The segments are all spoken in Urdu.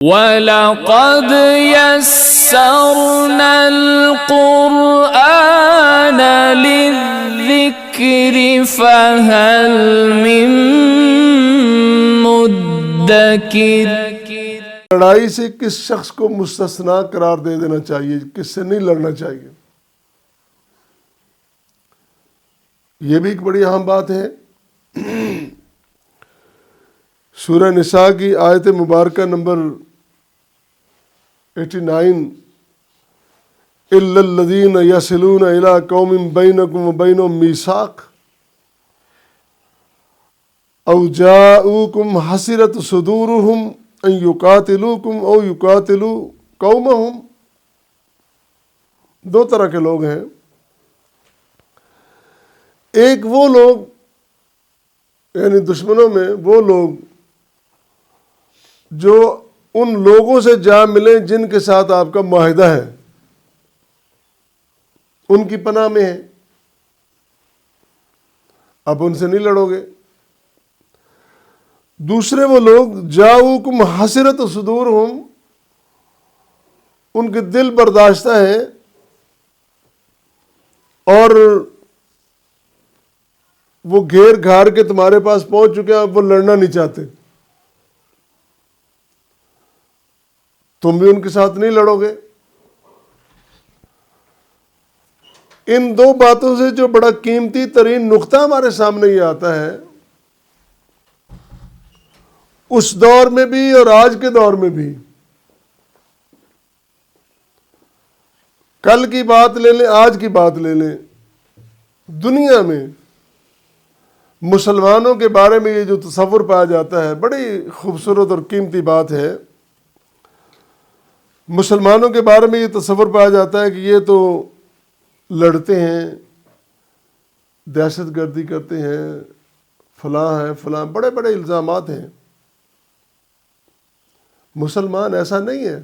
وَلَقَدْ يَسَّرْنَا الْقُرْآنَ لِلذِّكْرِ فَهَلْ مِن مُدَّكِرٍ۔ لڑائی سے کس شخص کو مستثنا قرار دے دینا چاہیے، کس سے نہیں لڑنا چاہیے، یہ بھی ایک بڑی اہم بات ہے۔ سورہ نساء کی آیت مبارکہ نمبر 89، إِلَّا الَّذِينَ يَصِلُونَ إِلَىٰ قَوْمٍ بَيْنَكُمْ وَبَيْنَهُمْ مِيثَاقٌ أَوْ جَاءُوكُمْ حَسِرَتْ صُدُورُهُمْ أَن يُقَاتِلُوكُمْ أَوْ يُقَاتِلُوا قَوْمَهُمْ۔ دو طرح کے لوگ ہیں، ایک وہ لوگ یعنی دشمنوں میں وہ لوگ جو ان لوگوں سے جا ملیں جن کے ساتھ آپ کا معاہدہ ہے، ان کی پناہ میں ہے، آپ ان سے نہیں لڑو گے۔ دوسرے وہ لوگ جاؤکم حسرت صدورہم، ان کے دل برداشتہ ہیں اور وہ گھیر گھار کے تمہارے پاس پہنچ چکے ہیں، اب وہ لڑنا نہیں چاہتے، تم بھی ان کے ساتھ نہیں لڑو گے۔ ان دو باتوں سے جو بڑا قیمتی ترین نقطہ ہمارے سامنے یہ آتا ہے، اس دور میں بھی اور آج کے دور میں بھی، کل کی بات لے لیں، آج کی بات لے لیں، دنیا میں مسلمانوں کے بارے میں یہ جو تصور پایا جاتا ہے بڑی خوبصورت اور قیمتی بات ہے۔ مسلمانوں کے بارے میں یہ تصور پایا جاتا ہے کہ یہ تو لڑتے ہیں، دہشت گردی کرتے ہیں، فلاں ہے فلاں، بڑے بڑے الزامات ہیں۔ مسلمان ایسا نہیں ہے،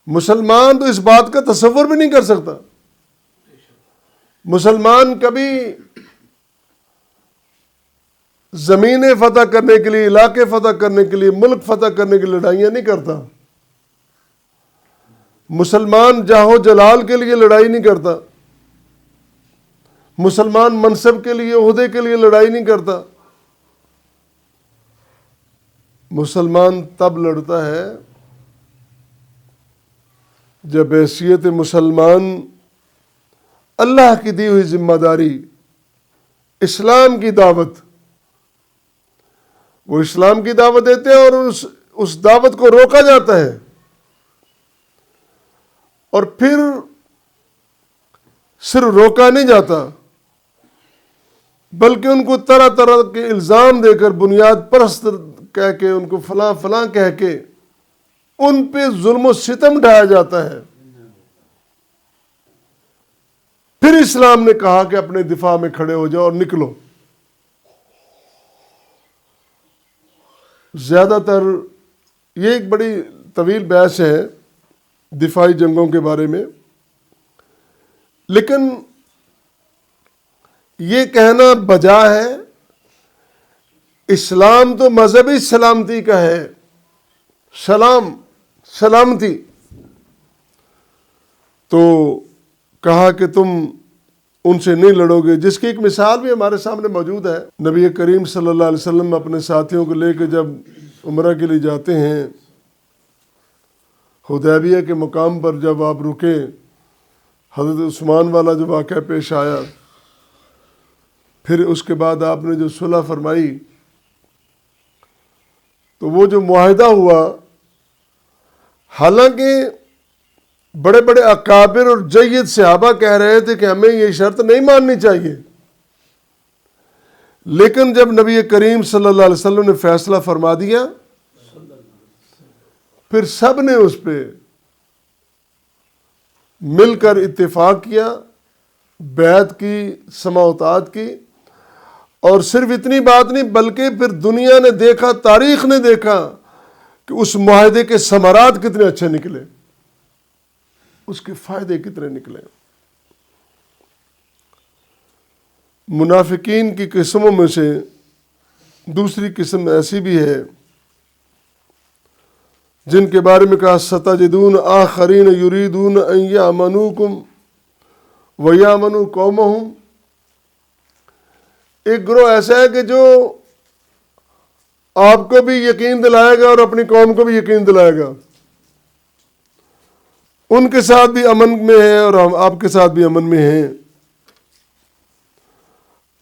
مسلمان تو اس بات کا تصور بھی نہیں کر سکتا۔ مسلمان کبھی زمینیں فتح کرنے کے لیے، علاقے فتح کرنے کے لیے، ملک فتح کرنے کے لیے لڑائیاں نہیں کرتا۔ مسلمان جاہ و جلال کے لیے لڑائی نہیں کرتا، مسلمان منصب کے لیے، عہدے کے لیے لڑائی نہیں کرتا۔ مسلمان تب لڑتا ہے جب حیثیت مسلمان اللہ کی دی ہوئی ذمہ داری، اسلام کی دعوت، وہ اسلام کی دعوت دیتے ہیں اور اس دعوت کو روکا جاتا ہے، اور پھر صرف روکا نہیں جاتا بلکہ ان کو طرح طرح کے الزام دے کر، بنیاد پرست کہہ کے، ان کو فلاں فلاں کہہ کے ان پہ ظلم و ستم ڈھایا جاتا ہے۔ پھر اسلام نے کہا کہ اپنے دفاع میں کھڑے ہو جاؤ اور نکلو۔ زیادہ تر یہ ایک بڑی طویل بحث ہے دفاعی جنگوں کے بارے میں، لیکن یہ کہنا بجا ہے اسلام تو مذہبی سلامتی کا ہے، سلامتی، تو کہا کہ تم ان سے نہیں لڑو گے، جس کی ایک مثال بھی ہمارے سامنے موجود ہے۔ نبی کریم صلی اللہ علیہ وسلم اپنے ساتھیوں کو لے کے جب عمرہ کے لیے جاتے ہیں، حدیبیہ کے مقام پر جب آپ رکے، حضرت عثمان والا جو واقعہ پیش آیا، پھر اس کے بعد آپ نے جو صلح فرمائی، تو وہ جو معاہدہ ہوا، حالانکہ بڑے بڑے اکابر اور جید صحابہ کہہ رہے تھے کہ ہمیں یہ شرط نہیں ماننی چاہیے، لیکن جب نبی کریم صلی اللہ علیہ وسلم نے فیصلہ فرما دیا، پھر سب نے اس پہ مل کر اتفاق کیا، بیعت کی، سماع و طاعت کی، اور صرف اتنی بات نہیں بلکہ پھر دنیا نے دیکھا، تاریخ نے دیکھا کہ اس معاہدے کے ثمرات کتنے اچھے نکلے، اس کے فائدے کتنے نکلے۔ منافقین کی قسموں میں سے دوسری قسم ایسی بھی ہے جن کے بارے میں کہا ستجدون آخرین یریدون ان یامنوکم ویامنوا قومہم، ایک گروہ ایسا ہے کہ جو آپ کو بھی یقین دلائے گا اور اپنی قوم کو بھی یقین دلائے گا، ان کے ساتھ بھی امن میں ہیں اور ہم آپ کے ساتھ بھی امن میں ہیں،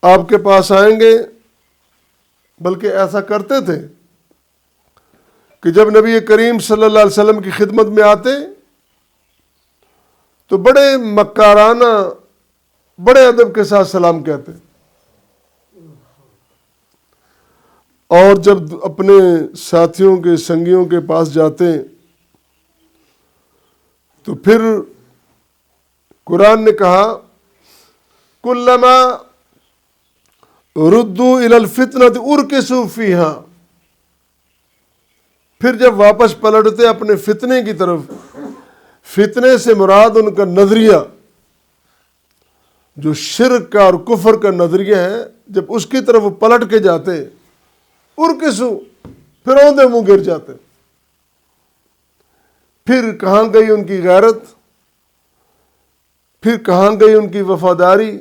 آپ کے پاس آئیں گے۔ بلکہ ایسا کرتے تھے کہ جب نبی کریم صلی اللہ علیہ وسلم کی خدمت میں آتے تو بڑے مکارانہ، بڑے ادب کے ساتھ سلام کہتے، اور جب اپنے ساتھیوں کے سنگیوں کے پاس جاتے تو پھر قرآن نے کہا کلما ردوا الی الفتنۃ ارکسوا فیہا، پھر جب واپس پلٹتے اپنے فتنے کی طرف، فتنے سے مراد ان کا نظریہ جو شرک کا اور کفر کا نظریہ ہے، جب اس کی طرف وہ پلٹ کے جاتے ارکسوا، پھر اوندے منہ گر جاتے۔ پھر کہاں گئی ان کی غیرت، پھر کہاں گئی ان کی وفاداری،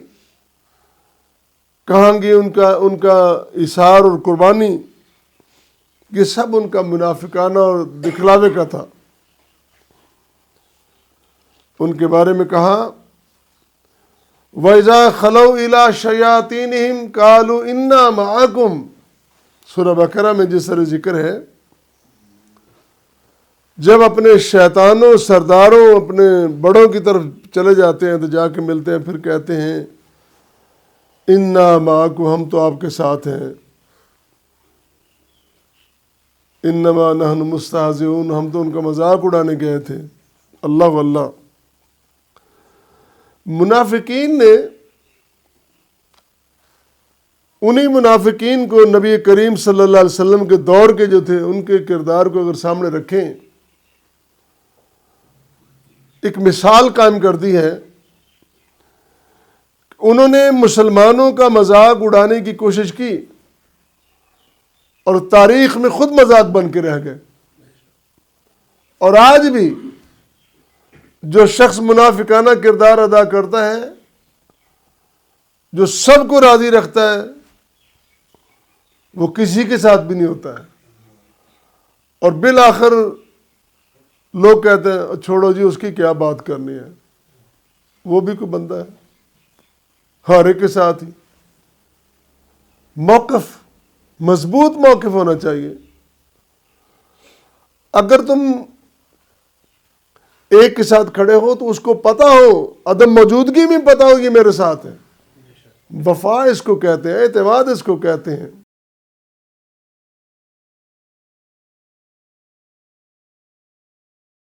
کہاں گئی ان کا اظہار اور قربانی، یہ سب ان کا منافقانہ اور دکھلاوے کا تھا۔ ان کے بارے میں کہا وَإِذَا خَلَوْا إِلَىٰ شَيَاطِينِهِمْ قَالُوا إِنَّا مَعَكُمْ، سورہ بقرہ میں جس طرح ذکر ہے، جب اپنے شیطانوں، سرداروں، اپنے بڑوں کی طرف چلے جاتے ہیں تو جا کے ملتے ہیں، پھر کہتے ہیں اِنَّا مَعَكُمْ، ہم تو آپ کے ساتھ ہیں، انما نحن مستہزئون، ہم تو ان کا مذاق اڑانے گئے تھے۔ اللہ واللہ، منافقین نے انہی منافقین کو نبی کریم صلی اللہ علیہ وسلم کے دور کے جو تھے ان کے کردار کو اگر سامنے رکھیں، ایک مثال قائم کر دی ہے۔ انہوں نے مسلمانوں کا مذاق اڑانے کی کوشش کی اور تاریخ میں خود مذاق بن کے رہ گئے، اور آج بھی جو شخص منافقانہ کردار ادا کرتا ہے، جو سب کو راضی رکھتا ہے، وہ کسی کے ساتھ بھی نہیں ہوتا ہے، اور بالآخر لوگ کہتے ہیں چھوڑو جی اس کی کیا بات کرنی ہے، وہ بھی کوئی بندہ ہے، ہر ایک کے ساتھ ہی۔ موقف، مضبوط موقف ہونا چاہیے۔ اگر تم ایک کے ساتھ کھڑے ہو تو اس کو پتا ہو، عدم موجودگی میں پتا ہو یہ میرے ساتھ ہے۔ وفا اس کو کہتے ہیں، اعتماد اس کو کہتے ہیں۔